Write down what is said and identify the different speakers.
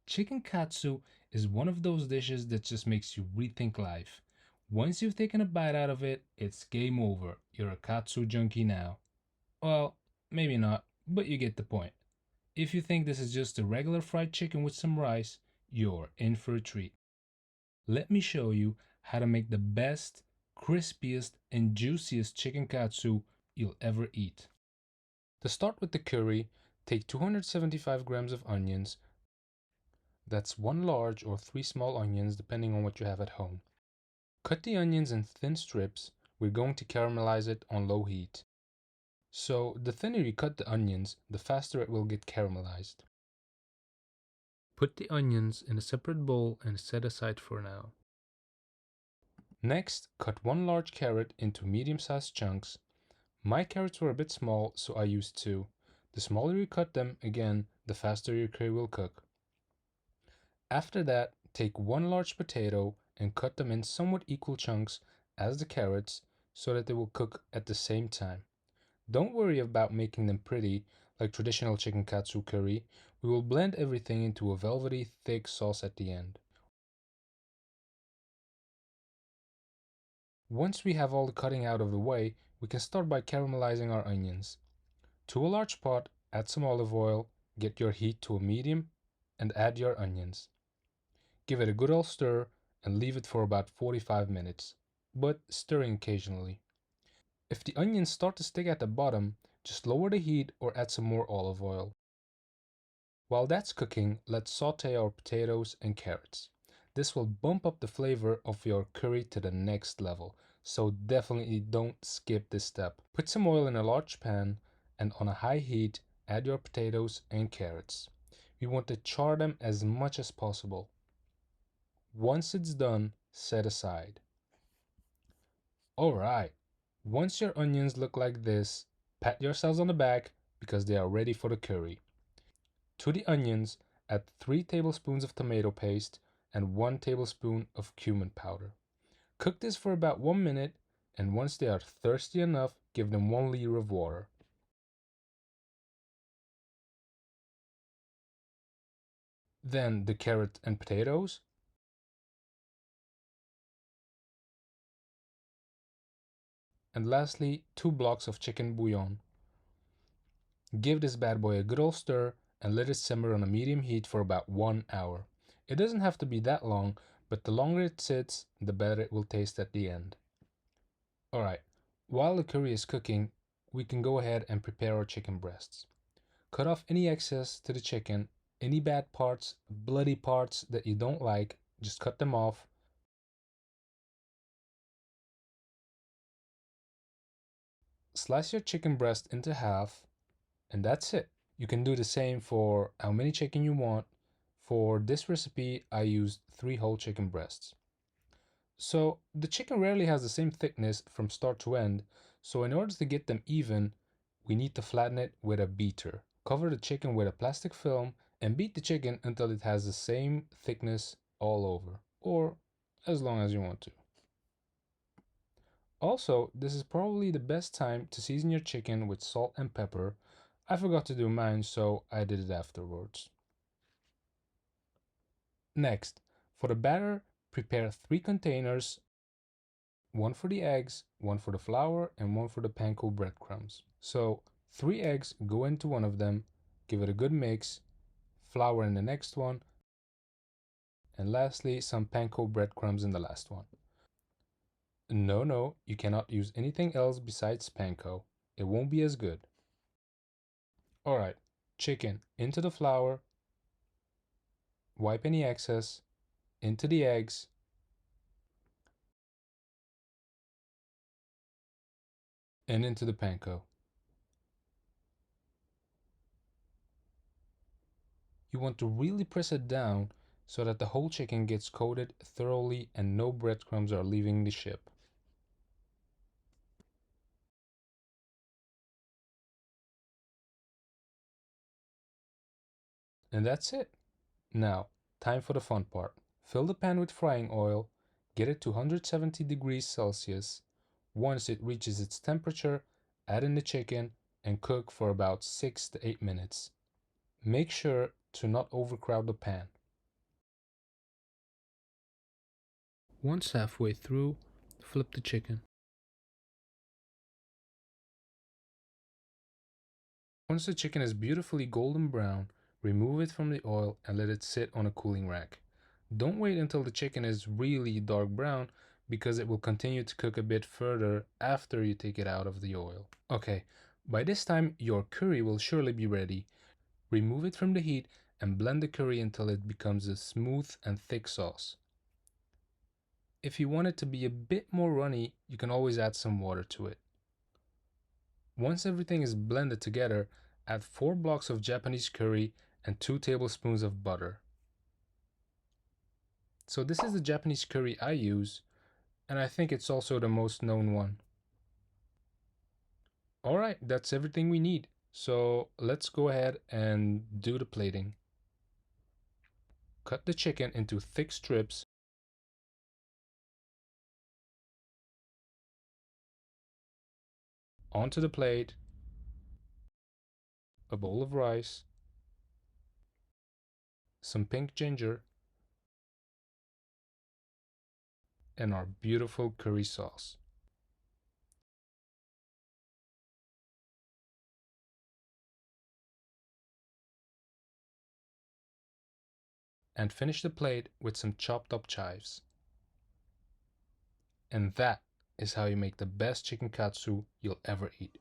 Speaker 1: Chicken katsu is one of those dishes that just makes you rethink life. Once you've taken a bite out of it, it's game over. You're a katsu junkie now. Well, maybe not, but you get the point. If you think this is just a regular fried chicken with some rice, you're in for a treat. Let me show you how to make the best, crispiest, and juiciest chicken katsu you'll ever eat. To start with the curry, take 275 grams of onions. That's one large or three small onions depending on what you have at home. Cut the onions in thin strips. We're going to caramelize it on low heat. So the thinner you cut the onions, the faster it will get caramelized. Put the onions in a separate bowl and set aside for now. Next, cut one large carrot into medium-sized chunks. My carrots were a bit small, so I used two. The smaller you cut them, again, the faster your curry will cook. After that, take one large potato and cut them in somewhat equal chunks as the carrots so that they will cook at the same time. Don't worry about making them pretty like traditional chicken katsu curry. We will blend everything into a velvety, thick sauce at the end. Once we have all the cutting out of the way, we can start by caramelizing our onions. To a large pot, add some olive oil, get your heat to a medium, and add your onions. Give it a good old stir and leave it for about 45 minutes, but stirring occasionally. If the onions start to stick at the bottom, just lower the heat or add some more olive oil. While that's cooking, let's saute our potatoes and carrots. This will bump up the flavor of your curry to the next level, so definitely don't skip this step. Put some oil in a large pan and on a high heat, add your potatoes and carrots. We want to char them as much as possible. Once it's done, set aside. Alright, once your onions look like this, pat yourselves on the back because they are ready for the curry. To the onions, add 3 tablespoons of tomato paste and 1 tablespoon of cumin powder. Cook this for about 1 minute, and once they are thirsty enough, give them 1 liter of water. Then the carrot and potatoes. And lastly, 2 blocks of chicken bouillon. Give this bad boy a good old stir and let it simmer on a medium heat for about 1 hour. It doesn't have to be that long, but the longer it sits, the better it will taste at the end. Alright, while the curry is cooking, we can go ahead and prepare our chicken breasts. Cut off any excess to the chicken, any bad parts, bloody parts that you don't like, just cut them off. Slice your chicken breast into half, and that's it. You can do the same for how many chicken you want. For this recipe, I used 3 whole chicken breasts. So the chicken rarely has the same thickness from start to end, so in order to get them even, we need to flatten it with a beater. Cover the chicken with a plastic film and beat the chicken until it has the same thickness all over, or as long as you want to. Also, this is probably the best time to season your chicken with salt and pepper. I forgot to do mine, so I did it afterwards. Next, for the batter, prepare 3 containers, one for the eggs, one for the flour, and one for the panko breadcrumbs. So 3 eggs go into one of them, give it a good mix, flour in the next one, and lastly some panko breadcrumbs in the last one. No, you cannot use anything else besides panko. It won't be as good. Alright, chicken into the flour, wipe any excess, into the eggs, and into the panko. You want to really press it down so that the whole chicken gets coated thoroughly and no breadcrumbs are leaving the ship. And that's it. Now, time for the fun part. Fill the pan with frying oil, get it to 170 degrees Celsius. Once it reaches its temperature, add in the chicken and cook for about 6 to 8 minutes. Make sure to not overcrowd the pan. Once halfway through, flip the chicken. Once the chicken is beautifully golden brown, remove it from the oil and let it sit on a cooling rack. Don't wait until the chicken is really dark brown because it will continue to cook a bit further after you take it out of the oil. Okay, by this time your curry will surely be ready. Remove it from the heat and blend the curry until it becomes a smooth and thick sauce. If you want it to be a bit more runny, you can always add some water to it. Once everything is blended together, add 4 blocks of Japanese curry and 2 tablespoons of butter. So this is the Japanese curry I use, and I think it's also the most known one. Alright, that's everything we need. So let's go ahead and do the plating. Cut the chicken into thick strips. Onto the plate, a bowl of rice, some pink ginger, and our beautiful curry sauce. And finish the plate with some chopped up chives. And that is how you make the best chicken katsu you'll ever eat.